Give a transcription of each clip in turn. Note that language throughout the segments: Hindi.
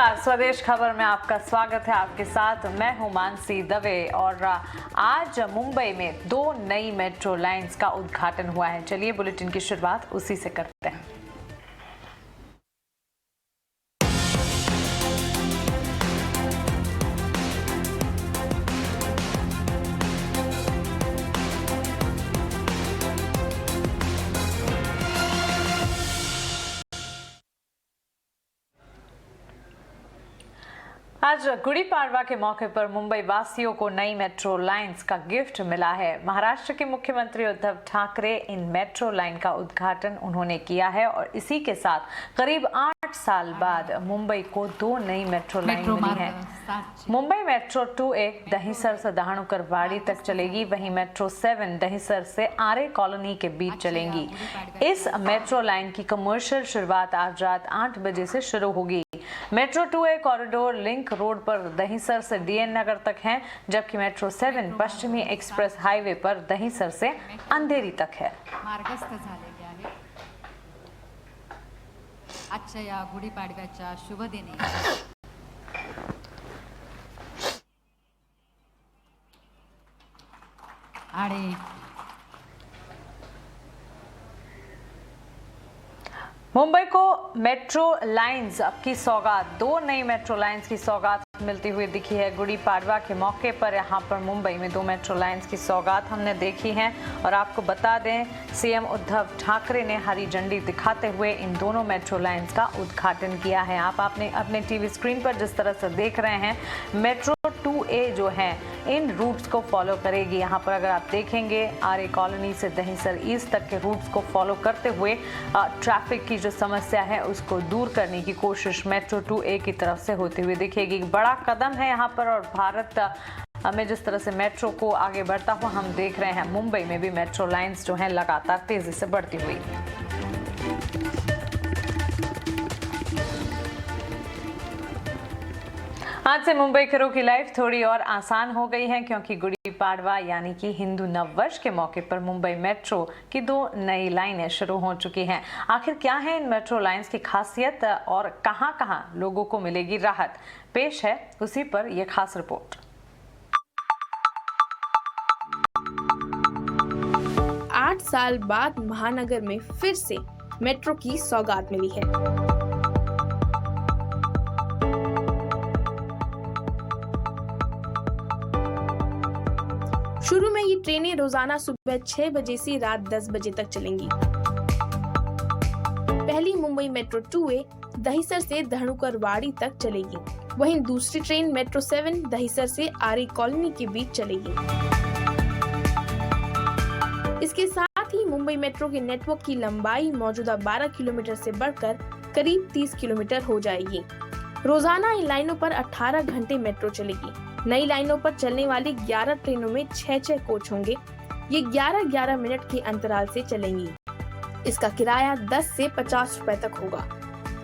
नमस्कार, स्वदेश खबर में आपका स्वागत है। आपके साथ मैं हूं मानसी दवे और आज मुंबई में 2 नई मेट्रो लाइंस का उद्घाटन हुआ है। चलिए बुलेटिन की शुरुआत उसी से करते हैं। आज गुड़ी पाड़वा के मौके पर मुंबई वासियों को नई मेट्रो लाइंस का गिफ्ट मिला है। महाराष्ट्र के मुख्यमंत्री उद्धव ठाकरे इन मेट्रो लाइन का उद्घाटन उन्होंने किया है और इसी के साथ करीब 8 साल बाद मुंबई को 2 नई मेट्रो लाइन मिली है। मुंबई मेट्रो 2A दहिसर से दहानुकर वाड़ी तक चलेगी, वहीं मेट्रो 7 दहिसर से आरे कॉलोनी के बीच चलेंगी। इस मेट्रो लाइन की कमर्शियल शुरुआत आज रात 8 बजे से शुरू होगी। Metro 2A corridor link road पर दहिसर से DN नगर तक है, जबकि मेट्रो 7 पश्चिमी एक्सप्रेस हाईवे पर दहिसर से अंधेरी तक है। मार्गस्थ झालेले आहे। आजच्या या गुढीपाडव्याच्या शुभ दिनी आणि मुंबई को मेट्रो लाइंस की सौगात, 2 नई मेट्रो लाइंस की सौगात मिलती हुई दिखी है। गुड़ी पाड़वा के मौके पर यहाँ पर मुंबई में 2 मेट्रो लाइंस की सौगात हमने देखी है और आपको बता दें CM उद्धव ठाकरे ने हरी झंडी दिखाते हुए इन दोनों मेट्रो लाइंस का उद्घाटन किया है। आप अपने टीवी स्क्रीन पर जिस तरह से देख रहे हैं, मेट्रो 2A जो है इन रूट्स को फॉलो करेगी। यहाँ पर अगर आप देखेंगे आरे कॉलोनी से दहिसर ईस्ट तक के रूट्स को फॉलो करते हुए ट्रैफिक की जो समस्या है उसको दूर करने की कोशिश मेट्रो 2A की तरफ से होती हुई दिखेगी। बड़ा कदम है यहाँ पर और भारत में जिस तरह से मेट्रो को आगे बढ़ता हुआ हम देख रहे हैं, मुंबई में भी मेट्रो लाइंस जो हैं लगातार तेजी से बढ़ती हुई। आज से मुंबई की रुकी लाइफ थोड़ी और आसान हो गई है, क्योंकि गुड़ी पाड़वा यानी कि हिंदू नववर्ष के मौके पर मुंबई मेट्रो की 2 नई लाइनें शुरू हो चुकी हैं। आखिर क्या है इन मेट्रो लाइंस की खासियत और कहां-कहां लोगों को मिलेगी राहत, पेश है उसी पर यह खास रिपोर्ट। 8 साल बाद महानगर में फिर से मेट्रो की सौगात मिली है। शुरू में ये ट्रेनें रोजाना सुबह 6 बजे से रात 10 बजे तक चलेंगी। पहली मुंबई मेट्रो 2A दहिसर से धनुकर वाड़ी तक चलेगी, वहीं दूसरी ट्रेन मेट्रो 7 दहिसर से आरे कॉलोनी के बीच चलेगी। इसके साथ ही मुंबई मेट्रो के नेटवर्क की लंबाई मौजूदा 12 किलोमीटर से बढ़कर करीब 30 किलोमीटर हो जाएगी। रोजाना इन लाइनों पर 18 घंटे मेट्रो चलेगी। नई लाइनों पर चलने वाली 11 ट्रेनों में 6-6 कोच होंगे। ये 11-11 मिनट के अंतराल से चलेंगी। इसका किराया 10 से 50 रुपए तक होगा।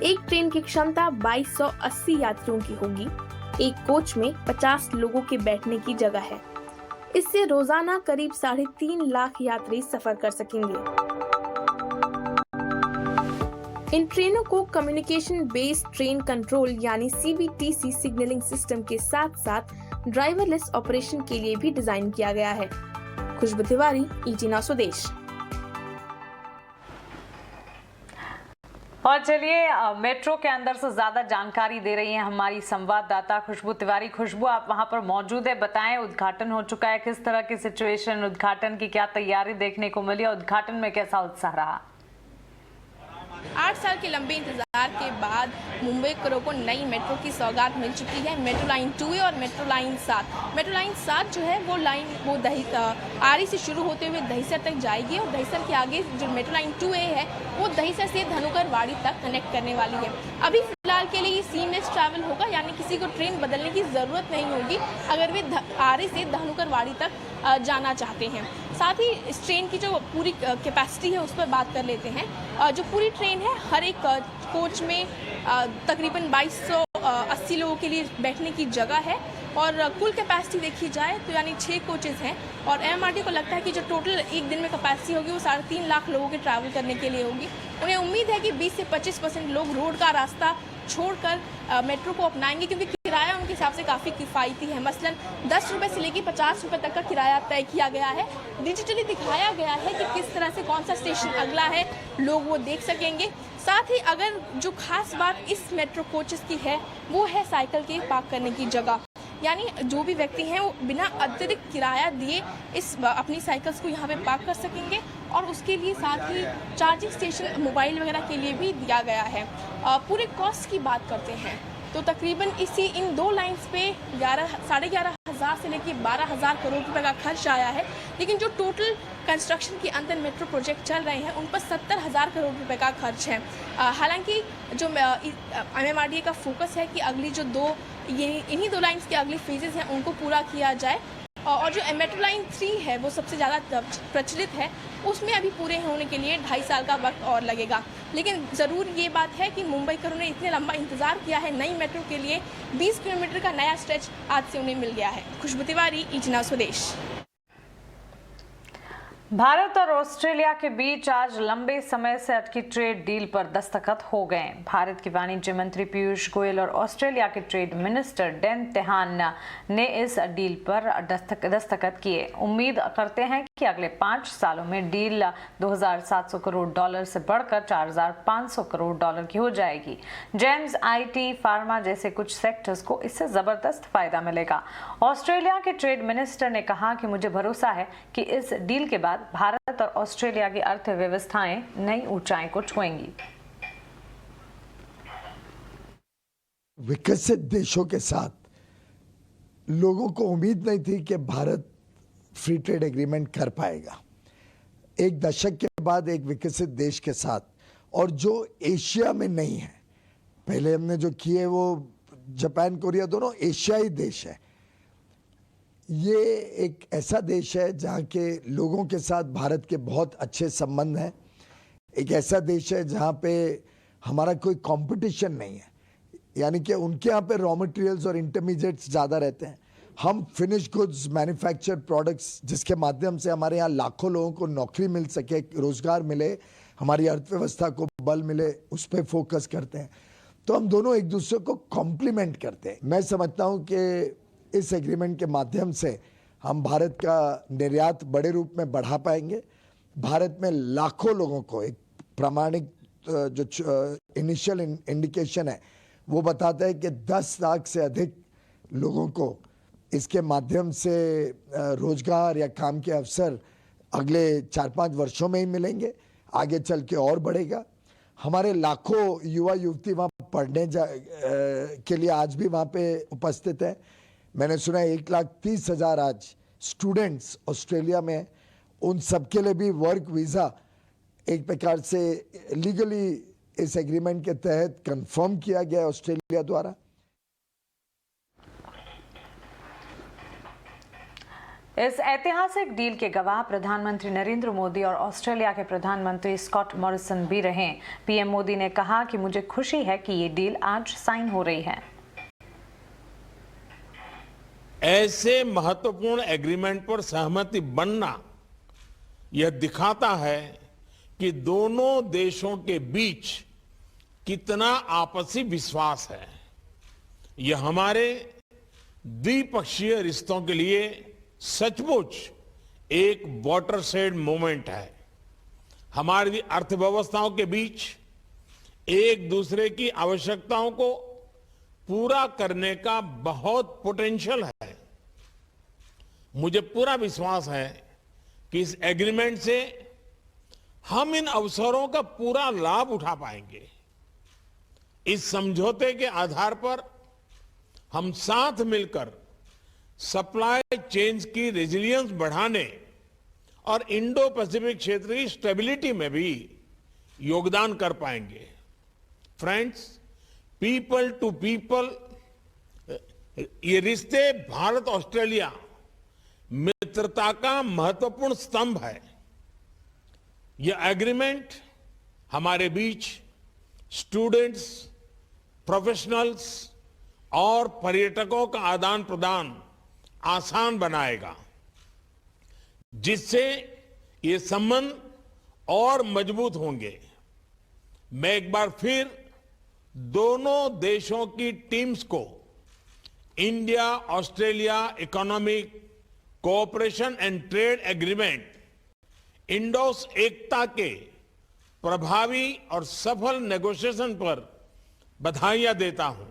एक ट्रेन की क्षमता 2280 यात्रियों की होगी। एक कोच में 50 लोगों के बैठने की जगह है। इससे रोजाना करीब 3.5 लाख यात्री सफर कर सकेंगे। इन ट्रेनों को कम्युनिकेशन बेस्ड ट्रेन कंट्रोल यानी CBTC सिग्नलिंग सिस्टम के साथ साथ ड्राइवरलेस ऑपरेशन के लिए भी डिजाइन किया गया है। खुशबू तिवारी, ET Now स्वदेश। और चलिए मेट्रो के अंदर से ज्यादा जानकारी दे रही हैं हमारी संवाददाता खुशबू तिवारी। खुशबू, आप वहां पर मौजूद है, बताएं उद्घाटन हो चुका है, किस तरह की सिचुएशन, उद्घाटन की क्या तैयारी देखने को मिली, उद्घाटन में कैसा उत्साह रहा? 8 साल के लंबे इंतजार के बाद मुंबई को नई मेट्रो की सौगात मिल चुकी है। मेट्रो लाइन 2A और मेट्रो लाइन 7। मेट्रो लाइन 7 जो है वो आरी से शुरू होते हुए दहिसर तक जाएगी और दहिसर के आगे जो मेट्रो लाइन 2A है वो दहिसर से धनुकर वाड़ी तक कनेक्ट करने वाली है। अभी फिलहाल के लिए ये सीमलेस ट्रैवल होगा, यानी किसी को ट्रेन बदलने की ज़रूरत नहीं होगी अगर वे आरे से धनुकर वाड़ी तक जाना चाहते हैं। साथ ही इस ट्रेन की जो पूरी कैपेसिटी है उस पर बात कर लेते हैं। जो पूरी ट्रेन है, हर एक कोच में तकरीबन 2280 लोगों के लिए बैठने की जगह है और कुल कैपेसिटी देखी जाए तो यानी 6 कोचेज़ हैं और MRT को लगता है कि जो टोटल एक दिन में कैपेसिटी होगी वो 3.5 लाख लोगों के ट्रैवल करने के लिए होगी। उन्हें उम्मीद है कि 20 से 25% लोग रोड का रास्ता छोड़कर मेट्रो को अपनाएंगे, क्योंकि किराया उनके हिसाब से काफ़ी किफ़ायती है। मसलन 10 रुपये से लेकर 50 रुपये तक का किराया तय किया गया है। डिजिटली दिखाया गया है कि किस तरह से कौन सा स्टेशन अगला है, लोग वो देख सकेंगे। साथ ही अगर जो खास बात इस मेट्रो कोचेस की है वो है साइकिल के पार्क करने की जगह, यानी जो भी व्यक्ति हैं वो बिना अतिरिक्त किराया दिए अपनी साइकिल्स को यहाँ पे पार्क कर सकेंगे, और उसके लिए साथ ही चार्जिंग स्टेशन मोबाइल वगैरह के लिए भी दिया गया है। पूरे कॉस्ट की बात करते हैं तो तकरीबन इन 2 लाइन्स पे 11,500 से लेकर 12,000 करोड़ रुपए का खर्च आया है। लेकिन जो टोटल कंस्ट्रक्शन के अंदर मेट्रो प्रोजेक्ट चल रहे हैं उन पर 70,000 करोड़ रुपए का खर्च है। हालांकि जो MMRDA का फोकस है कि अगली जो इन्हीं 2 लाइन्स के अगली फेजेस हैं उनको पूरा किया जाए, और जो मेट्रो लाइन 3 है वो सबसे ज़्यादा प्रचलित है, उसमें अभी पूरे होने के लिए 2.5 साल का वक्त और लगेगा। लेकिन ज़रूर ये बात है कि मुंबईकरों ने इतने लंबा इंतज़ार किया है नई मेट्रो के लिए। 20 किलोमीटर का नया स्ट्रेच आज से उन्हें मिल गया है। खुशबू तिवारी, इजना स्वदेश। भारत और ऑस्ट्रेलिया के बीच आज लंबे समय से अटकी ट्रेड डील पर दस्तखत हो गए। भारत के वाणिज्य मंत्री पीयूष गोयल और ऑस्ट्रेलिया के ट्रेड मिनिस्टर डेन तेहान ने इस डील पर दस्तखत किए। उम्मीद करते हैं कि अगले 5 सालों में डील $2,700 करोड़ से बढ़कर $4,500 करोड़ की हो जाएगी। जेम्स, IT, फार्मा जैसे कुछ सेक्टर्स को इससे जबरदस्त फायदा मिलेगा। ऑस्ट्रेलिया के ट्रेड मिनिस्टर ने कहा कि मुझे भरोसा है कि इस डील के बाद भारत और ऑस्ट्रेलिया की अर्थव्यवस्थाएं नई ऊंचाई को छुएंगी। विकसित देशों के साथ लोगों को उम्मीद नहीं थी कि भारत फ्री ट्रेड एग्रीमेंट कर पाएगा। एक दशक के बाद एक विकसित देश के साथ, और जो एशिया में नहीं है। पहले हमने जो किए वो जापान, कोरिया दोनों एशियाई देश है। ये एक ऐसा देश है जहाँ के लोगों के साथ भारत के बहुत अच्छे संबंध हैं। एक ऐसा देश है जहाँ पे हमारा कोई कंपटीशन नहीं है, यानी कि उनके यहाँ पे रॉ मटेरियल्स और इंटरमीडिएट्स ज़्यादा रहते हैं। हम फिनिश गुड्स, मैन्युफैक्चर्ड प्रोडक्ट्स, जिसके माध्यम से हमारे यहाँ लाखों लोगों को नौकरी मिल सके, रोजगार मिले, हमारी अर्थव्यवस्था को बल मिले, उस पर फोकस करते हैं। तो हम दोनों एक दूसरे को कॉम्प्लीमेंट करते हैं। मैं समझता हूँ कि इस एग्रीमेंट के माध्यम से हम भारत का निर्यात बड़े रूप में बढ़ा पाएंगे। भारत में लाखों लोगों को, एक प्रामाणिक जो इनिशियल इंडिकेशन है वो बताता है कि 10 लाख से अधिक लोगों को इसके माध्यम से रोजगार या काम के अवसर अगले 4-5 वर्षों में ही मिलेंगे। आगे चल के और बढ़ेगा। हमारे लाखों युवा युवती वहाँ पढ़ने के लिए आज भी वहाँ पे उपस्थित हैं। मैंने सुना है 1,30,000 आज स्टूडेंट्स ऑस्ट्रेलिया में, उन सबके लिए भी वर्क वीज़ा एक प्रकार से लीगली इस एग्रीमेंट के तहत कंफर्म किया गया है ऑस्ट्रेलिया द्वारा। इस ऐतिहासिक डील के गवाह प्रधानमंत्री नरेंद्र मोदी और ऑस्ट्रेलिया के प्रधानमंत्री स्कॉट मॉरिसन भी रहे। पीएम मोदी ने कहा कि मुझे खुशी है कि ये डील आज साइन हो रही है। ऐसे महत्वपूर्ण एग्रीमेंट पर सहमति बनना यह दिखाता है कि दोनों देशों के बीच कितना आपसी विश्वास है। यह हमारे द्विपक्षीय रिश्तों के लिए सचमुच एक वाटरशेड मोमेंट है। हमारी अर्थव्यवस्थाओं के बीच एक दूसरे की आवश्यकताओं को पूरा करने का बहुत पोटेंशियल है। मुझे पूरा विश्वास है कि इस एग्रीमेंट से हम इन अवसरों का पूरा लाभ उठा पाएंगे। इस समझौते के आधार पर हम साथ मिलकर सप्लाई चेन्स की रेजिलियंस बढ़ाने और इंडो पैसिफिक क्षेत्र की स्टेबिलिटी में भी योगदान कर पाएंगे। फ्रेंड्स, पीपल टू पीपल ये रिश्ते भारत ऑस्ट्रेलिया मित्रता का महत्वपूर्ण स्तंभ है। यह एग्रीमेंट हमारे बीच स्टूडेंट्स, प्रोफेशनल्स और पर्यटकों का आदान प्रदान आसान बनाएगा, जिससे ये संबंध और मजबूत होंगे। मैं एक बार फिर दोनों देशों की टीम्स को India Australia economic cooperation and trade agreement IndAus ECTA के प्रभावी और सफल नेगोशिएशन पर बधाइयां देता हूं।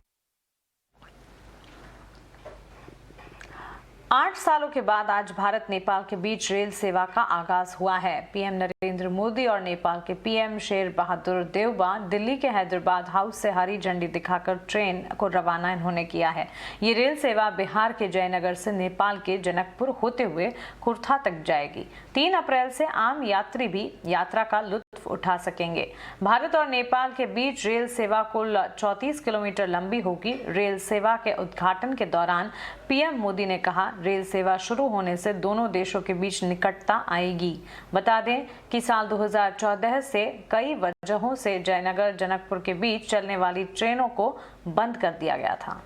8 सालों के बाद आज भारत नेपाल के बीच रेल सेवा का आगाज हुआ है। पीएम नरेंद्र मोदी और नेपाल के पीएम शेर बहादुर देउबा दिल्ली के हैदराबाद हाउस से हरी झंडी दिखाकर ट्रेन को रवाना इन्होंने किया है। ये रेल सेवा बिहार के जयनगर से नेपाल के जनकपुर होते हुए कुर्था तक जाएगी। 3 अप्रैल से आम यात्री भी यात्रा का लुत्फ उठा सकेंगे। भारत और नेपाल के बीच रेल सेवा कुल 34 किलोमीटर लंबी होगी। रेल सेवा के उद्घाटन के दौरान पीएम मोदी ने कहा, रेल सेवा शुरू होने से दोनों देशों के बीच निकटता आएगी। बता दें कि साल 2014 से कई वजहों से जयनगर जनकपुर के बीच चलने वाली ट्रेनों को बंद कर दिया गया था।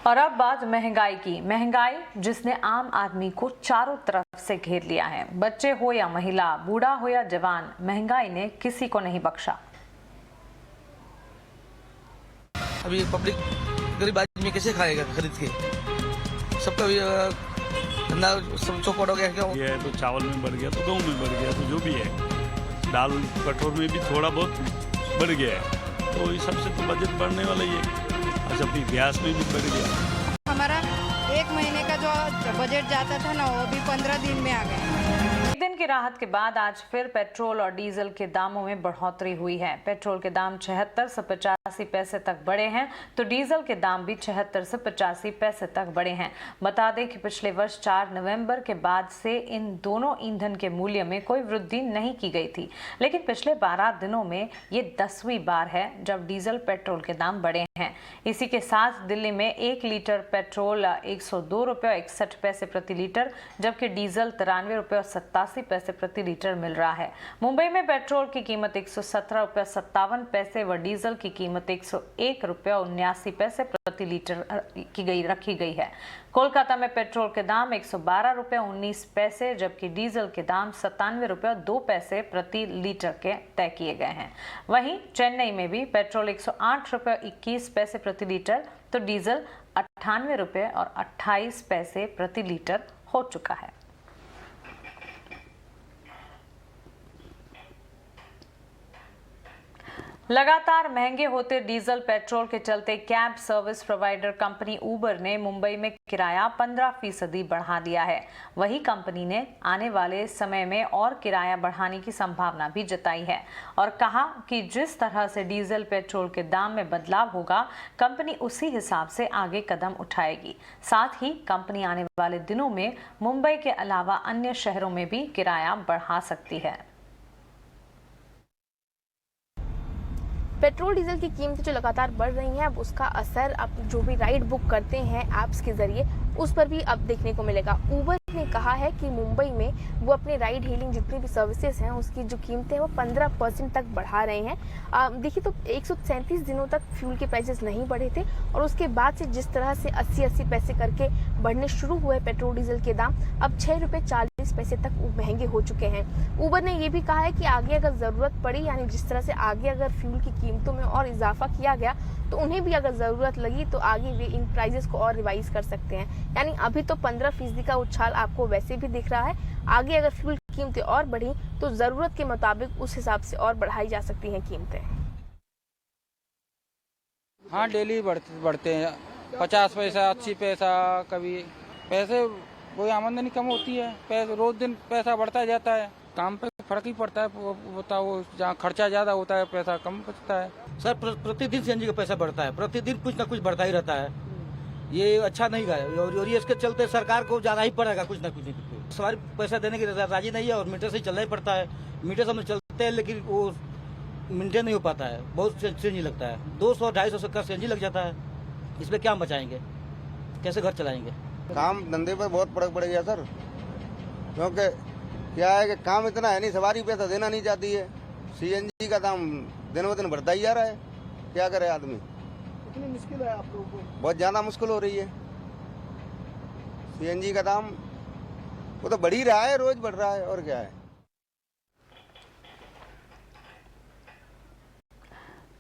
और अब बात महंगाई की। महंगाई जिसने आम आदमी को चारों तरफ से घेर लिया है। बच्चे हो या महिला, बूढ़ा हो या जवान, महंगाई ने किसी को नहीं बख्शा। अभी पब्लिक गरीब आदमी कैसे खाएगा खरीद के? सबका भी धंधा सब चौपट हो गया क्या? ये तो चावल में बढ़ गया, तो गेहूं में बढ़ गया, तो जो भी है, दाल कठोर में भी थोड़ा बहुत बढ़ गया है, तो इस सबसे तो बजट बढ़ने वाला ही है। अच्छा, फिर गैस में भी बढ़ गया। हमारा 1 महीने का जो बजट जाता था ना, वो भी 15 दिन में आ गया। एक दिन की राहत के बाद आज फिर पेट्रोल और डीजल के दामों में बढ़ोतरी हुई है। पेट्रोल के दाम 76 से 85 पैसे तक बढ़े हैं, तो डीजल के दाम भी 76 से 85 पैसे तक बढ़े हैं। बता दें कि पिछले वर्ष 4 नवंबर के बाद से इन दोनों ईंधन के मूल्य में कोई वृद्धि नहीं की गई थी, लेकिन पिछले 12 दिनों में ये 10वीं बार है जब डीजल पेट्रोल के दाम बढ़े हैं। इसी के साथ दिल्ली में 1 लीटर पेट्रोल 102 रुपये और 61 पैसे प्रति लीटर, जबकि डीजल 93 रुपये और 87 पैसे प्रति लीटर मिल रहा है। मुंबई में पेट्रोल की कीमत 117 रुपये 57 पैसे व डीजल की कीमत 101 रुपये और 79 पैसे प्रति लीटर रखी गई है। कोलकाता में पेट्रोल के दाम 112 रुपये 19 पैसे, जबकि डीजल के दाम 97 रुपये और 2 पैसे प्रति लीटर के तय किए गए हैं। वहीं चेन्नई में भी पेट्रोल 108 रुपये 21 पैसे प्रति लीटर, तो डीजल 98 रुपये और 28 पैसे प्रति लीटर हो चुका है। लगातार महंगे होते डीजल पेट्रोल के चलते कैब सर्विस प्रोवाइडर कंपनी उबर ने मुंबई में किराया 15% बढ़ा दिया है। वही कंपनी ने आने वाले समय में और किराया बढ़ाने की संभावना भी जताई है और कहा कि जिस तरह से डीजल पेट्रोल के दाम में बदलाव होगा, कंपनी उसी हिसाब से आगे कदम उठाएगी। साथ ही कंपनी आने वाले दिनों में मुंबई के अलावा अन्य शहरों में भी किराया बढ़ा सकती है। पेट्रोल डीजल की कीमतें जो लगातार बढ़ रही हैं, अब उसका असर अब जो भी राइड बुक करते हैं ऐप्स के जरिए, उस पर भी अब देखने को मिलेगा। उबर ने कहा है कि मुंबई में वो अपने राइड हेलिंग जितनी भी सर्विसेज हैं उसकी जो कीमतें हैं वो 15% तक बढ़ा रहे हैं। देखिए तो 137 दिनों तक फ्यूल के प्राइसेस नहीं बढ़े थे और उसके बाद से जिस तरह से 80-80 पैसे करके बढ़ने शुरू हुए पेट्रोल डीजल के दाम, अब 6 रुपये 40 पैसे तक महंगे हो चुके हैं। उबर ने ये भी कहा है कि आगे अगर ज़रूरत पड़ी, यानी जिस तरह से आगे अगर फ्यूल की कीमतों में और इजाफा किया गया तो उन्हें भी अगर ज़रूरत लगी तो आगे वे इन प्राइजेस को और रिवाइज कर सकते हैं। यानी अभी तो 15% का उछाल आपको वैसे भी दिख रहा है, आगे अगर फ्यूल की कीमतें और बढ़ी तो ज़रूरत के मुताबिक उस हिसाब से और बढ़ाई जा सकती हैं कीमतें। हाँ, डेली बढ़ते हैं 50 पैसा 80 पैसा, कभी पैसे कोई आमदनी कम होती है, पैसे रोज दिन पैसा बढ़ता जाता है, काम पे फर्क ही पड़ता है। वो जहाँ खर्चा ज़्यादा होता है पैसा कम बचता है। सर प्रतिदिन सीएनजी का पैसा बढ़ता है, प्रतिदिन कुछ ना कुछ बढ़ता ही रहता है, ये अच्छा नहीं है और ये इसके चलते सरकार को जाना ही पड़ेगा कुछ ना कुछ। सवारी पैसा देने की राजी नहीं है और मीटर से चलना ही पड़ता है। मीटर से हम चलते हैं लेकिन वो मेंटेन नहीं हो पाता है, बहुत सीएनजी लगता है, 200-250 का सीएनजी लग जाता है। इस पर क्या बचाएंगे, कैसे घर चलाएंगे? काम धंधे पर बहुत फर्क पड़ गया सर, क्योंकि क्या है कि काम इतना है नहीं, सवारी पैसा देना नहीं चाहती है, सीएनजी का दाम दिन ब दिन बढ़ता ही जा रहा है, क्या करे आदमी। कितनी मुश्किल है आप लोगों को? बहुत ज़्यादा मुश्किल हो रही है। सीएनजी का दाम वो तो बढ़ ही रहा है, रोज बढ़ रहा है, और क्या है।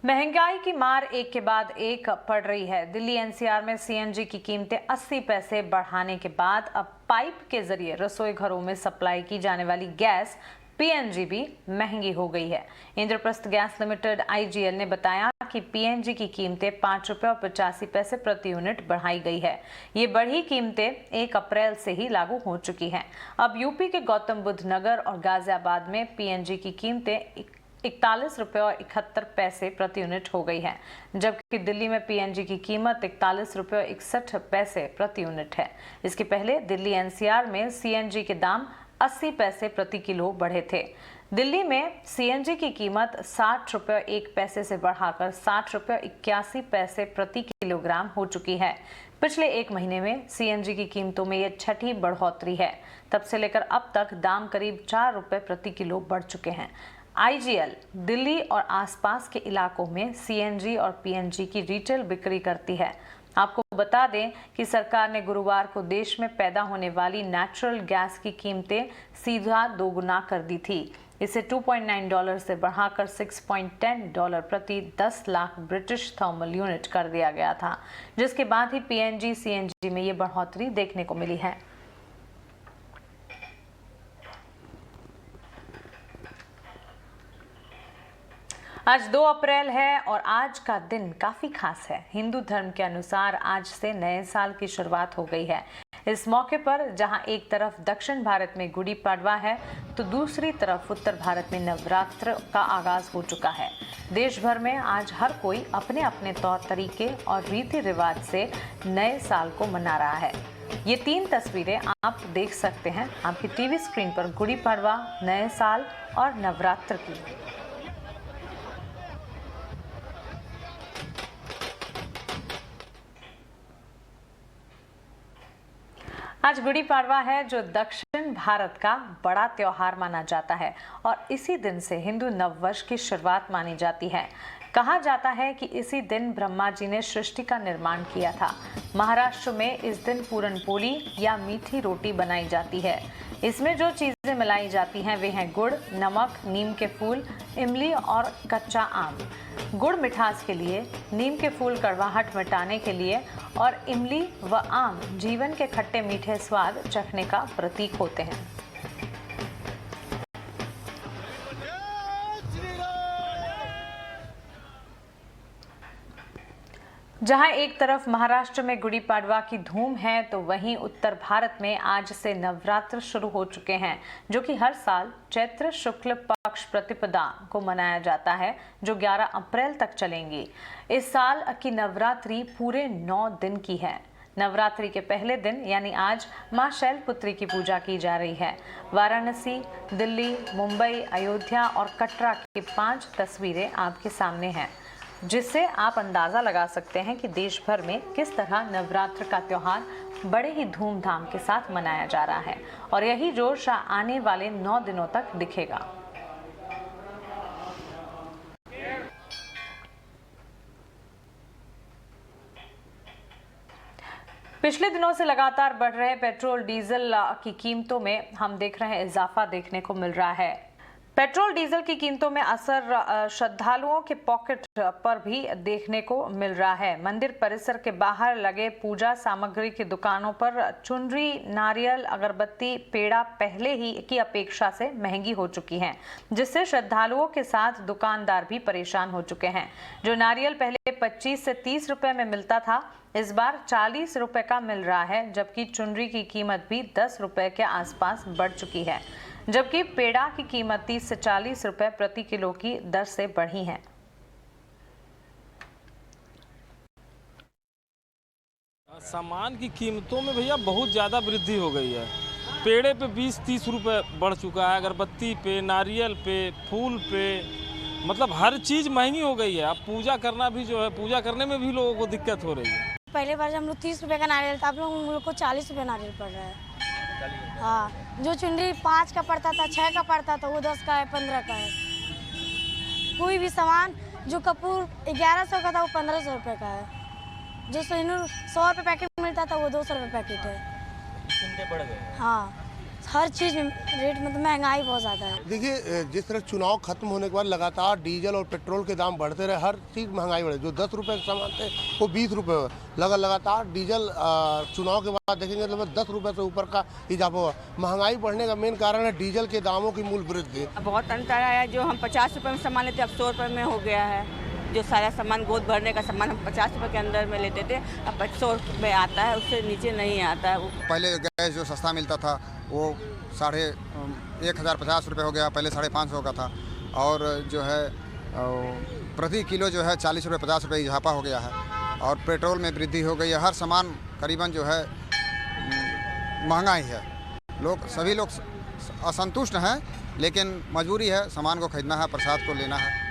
महंगाई की मार एक के बाद एक पड़ रही है। दिल्ली एनसीआर में सीएनजी की कीमतें 80 पैसे बढ़ाने के बाद अब पाइप के जरिए रसोई घरों में सप्लाई की जाने वाली गैस पीएनजी भी महंगी हो गई है। इंद्रप्रस्थ गैस लिमिटेड आईजीएल ने बताया कि पीएनजी की कीमतें 5 रुपये और 85 पैसे प्रति यूनिट बढ़ाई गई है। ये बढ़ी कीमतें 1 अप्रैल से ही लागू हो चुकी हैं। अब यूपी के गौतम बुद्ध नगर और गाजियाबाद में पीएनजी की कीमतें 41 रुपये और 71 पैसे प्रति यूनिट हो गई है, जबकि दिल्ली में पीएनजी की कीमत 41 रुपये और 61 पैसे प्रति यूनिट है। इसके पहले दिल्ली एनसीआर में सीएनजी के दाम 80 पैसे प्रति किलो बढ़े थे। दिल्ली में सीएनजी की कीमत 60 रुपये 1 पैसे से बढ़ाकर 60 रुपये 81 पैसे प्रति किलोग्राम हो चुकी है। पिछले एक महीने में सीएनजी की कीमतों में यह छठी बढ़ोतरी है। तब से लेकर अब तक दाम करीब 4 रुपये प्रति किलो बढ़ चुके हैं। आईजीएल दिल्ली और आसपास के इलाकों में सीएनजी और पीएनजी की रिटेल बिक्री करती है। आपको बता दें कि सरकार ने गुरुवार को देश में पैदा होने वाली नेचुरल गैस की कीमतें सीधा दोगुना कर दी थी। इसे $2.9 से बढ़ाकर $6.10 प्रति 10 लाख ब्रिटिश थर्मल यूनिट कर दिया गया था, जिसके बाद ही पीएनजी सीएनजी में ये बढ़ोतरी देखने को मिली है। आज 2 अप्रैल है और आज का दिन काफी खास है। हिंदू धर्म के अनुसार आज से नए साल की शुरुआत हो गई है। इस मौके पर जहां एक तरफ दक्षिण भारत में गुड़ी पाड़वा है, तो दूसरी तरफ उत्तर भारत में नवरात्र का आगाज हो चुका है। देश भर में आज हर कोई अपने अपने तौर तरीके और रीति रिवाज से नए साल को मना रहा है। ये 3 तस्वीरें आप देख सकते हैं आपकी टीवी स्क्रीन पर, गुड़ी पाड़वा, नए साल और नवरात्र की। आज गुड़ी पाड़वा है, जो दक्षिण भारत का बड़ा त्योहार माना जाता है और इसी दिन से हिंदू नववर्ष की शुरुआत मानी जाती है। कहा जाता है कि इसी दिन ब्रह्मा जी ने सृष्टि का निर्माण किया था। महाराष्ट्र में इस दिन पूरन पोली या मीठी रोटी बनाई जाती है। इसमें जो चीजें मिलाई जाती हैं वे हैं गुड़, नमक, नीम के फूल, इमली और कच्चा आम। गुड़ मिठास के लिए, नीम के फूल कड़वाहट मिटाने के लिए और इमली व आम जीवन के खट्टे मीठे स्वाद चखने का प्रतीक होते हैं। जहां एक तरफ महाराष्ट्र में गुड़ी पाड़वा की धूम है, तो वहीं उत्तर भारत में आज से नवरात्र शुरू हो चुके हैं, जो कि हर साल चैत्र शुक्ल पक्ष प्रतिपदा को मनाया जाता है, जो 11 अप्रैल तक चलेंगी। इस साल की नवरात्रि पूरे 9 दिन की है। नवरात्रि के पहले दिन यानी आज मां शैलपुत्री की पूजा की जा रही है। वाराणसी, दिल्ली, मुंबई, अयोध्या और कटरा की 5 तस्वीरें आपके सामने हैं, जिससे आप अंदाजा लगा सकते हैं कि देश भर में किस तरह नवरात्र का त्योहार बड़े ही धूमधाम के साथ मनाया जा रहा है और यही जोश आने वाले 9 दिनों तक दिखेगा। पिछले दिनों से लगातार बढ़ रहे पेट्रोल डीजल की कीमतों में हम देख रहे हैं इजाफा देखने को मिल रहा है। पेट्रोल डीजल की कीमतों में असर श्रद्धालुओं के पॉकेट पर भी देखने को मिल रहा है। मंदिर परिसर के बाहर लगे पूजा सामग्री की दुकानों पर चुनरी, नारियल, अगरबत्ती, पेड़ा पहले ही की अपेक्षा से महंगी हो चुकी हैं, जिससे श्रद्धालुओं के साथ दुकानदार भी परेशान हो चुके हैं। जो नारियल पहले 25 से 30 रुपए में मिलता था, इस बार 40 रुपए का मिल रहा है, जबकि चुनरी की कीमत भी 10 रुपए के आसपास बढ़ चुकी है, जबकि पेड़ा की कीमत 30 से 40 रुपए प्रति किलो की दर से बढ़ी है। सामान की कीमतों में भैया बहुत ज़्यादा वृद्धि हो गई है। पेड़े पे 20-30 रुपए बढ़ चुका है, अगरबत्ती पे, नारियल पे, फूल पे, मतलब हर चीज़ महंगी हो गई है। अब पूजा करना भी जो है, पूजा करने में भी लोगों को दिक्कत हो रही है। पहले बार हम लोग 30 रुपए का नारियल था, अब हम लोग को 40 रुपए नारियल पड़ रहा है। हाँ, जो चुनरी 5 का पड़ता था, 6 का पड़ता था, वो 10 का है, 15 का है। कोई भी सामान, जो कपूर 1100 का था, वो 1500 रुपए का है। जो सिंदूर 100 रुपए पैकेट मिलता था, वो 200 रुपए पैकेट है। बढ़ गए। हाँ, हर चीज़ में रेट मतलब महंगाई बहुत ज़्यादा है। देखिए, जिस तरह चुनाव खत्म होने के बाद लगातार डीजल और पेट्रोल के दाम बढ़ते रहे, हर चीज़ महंगाई बढ़े। जो 10 रुपये का सामान थे वो 20 रुपये हुए। लगातार डीजल चुनाव के बाद देखेंगे तो 10 रुपये से ऊपर का इजाफा हुआ। महंगाई बढ़ने का मेन कारण है डीजल के दामों की मूल वृद्धि। बहुत अंतर आया। जो हम 50 रुपये में सामान लेते अब 100 रुपये में हो गया है। जो सारा सामान गोद भरने का सामान हम 50 रुपये के अंदर में लेते थे, अब 100 रुपये आता है, उससे नीचे नहीं आता है। पहले गैस जो सस्ता मिलता था वो 1,050 रुपये हो गया, पहले 550 का था। और जो है प्रति किलो जो है 40 रुपये 50 रुपये इजाफा हो गया है। और पेट्रोल में वृद्धि हो गई है। हर सामान करीबन जो है महंगा ही है। सभी लोग असंतुष्ट हैं, लेकिन मजबूरी है, सामान को खरीदना है, प्रसाद को लेना है।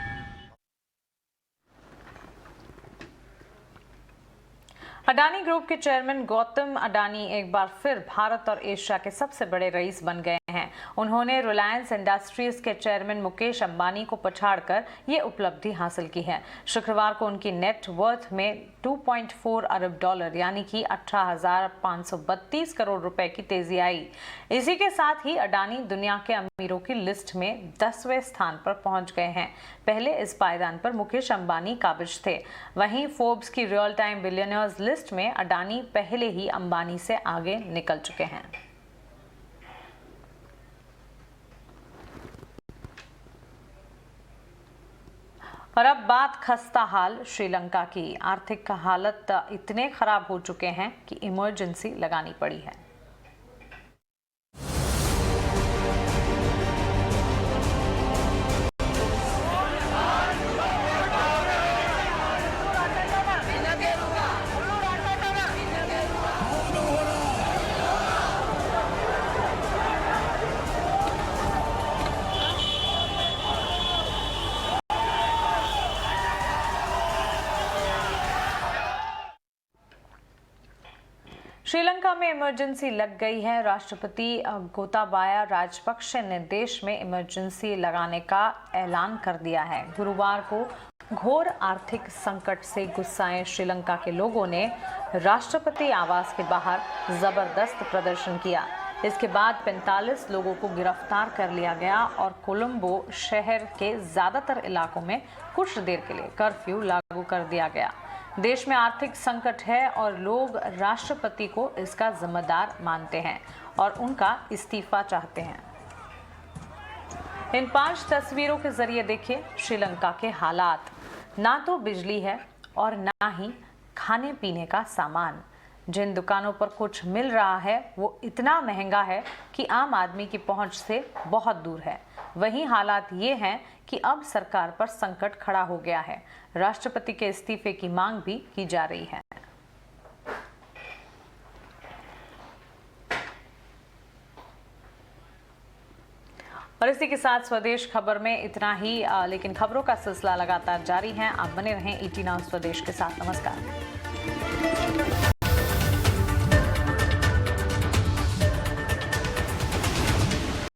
अडानी ग्रुप के चेयरमैन गौतम अडानी एक बार फिर भारत और एशिया के सबसे बड़े रईस बन गए हैं। उन्होंने रिलायंस इंडस्ट्रीज के चेयरमैन मुकेश अंबानी को पछाड़कर ये उपलब्धि हासिल की है। शुक्रवार को उनकी नेट वर्थ में 2.4 अरब डॉलर यानी कि 18,532 करोड़ रुपए की तेजी आई। इसी के साथ ही अडानी दुनिया के अमीरों की लिस्ट में 10वें स्थान पर पहुंच गए हैं। पहले इस पायदान पर मुकेश अंबानी काबिज थे। वहीं फोर्ब्स की रियल टाइम बिलियनर्स लिस्ट में अडानी पहले ही अंबानी से आगे निकल चुके हैं। और अब बात खस्ता हाल श्रीलंका की। आर्थिक हालत इतने खराब हो चुके हैं कि इमरजेंसी लगानी पड़ी है। श्रीलंका में इमरजेंसी लग गई है। राष्ट्रपति गोताबाया राजपक्षे ने देश में इमरजेंसी लगाने का ऐलान कर दिया है। गुरुवार को घोर आर्थिक संकट से गुस्साए श्रीलंका के लोगों ने राष्ट्रपति आवास के बाहर जबरदस्त प्रदर्शन किया। इसके बाद 45 लोगों को गिरफ्तार कर लिया गया और कोलंबो शहर के ज्यादातर इलाकों में कुछ देर के लिए कर्फ्यू लागू कर दिया गया। देश में आर्थिक संकट है और लोग राष्ट्रपति को इसका जिम्मेदार मानते हैं और उनका इस्तीफा चाहते हैं। इन 5 तस्वीरों के जरिए देखिए श्रीलंका के हालात। ना तो बिजली है और ना ही खाने पीने का सामान। जिन दुकानों पर कुछ मिल रहा है वो इतना महंगा है कि आम आदमी की पहुंच से बहुत दूर है। वहीं हालात ये हैं कि अब सरकार पर संकट खड़ा हो गया है। राष्ट्रपति के इस्तीफे की मांग भी की जा रही है। और इसी के साथ स्वदेश खबर में इतना ही, लेकिन खबरों का सिलसिला लगातार जारी है। आप बने रहें ET नाउ स्वदेश के साथ। नमस्कार।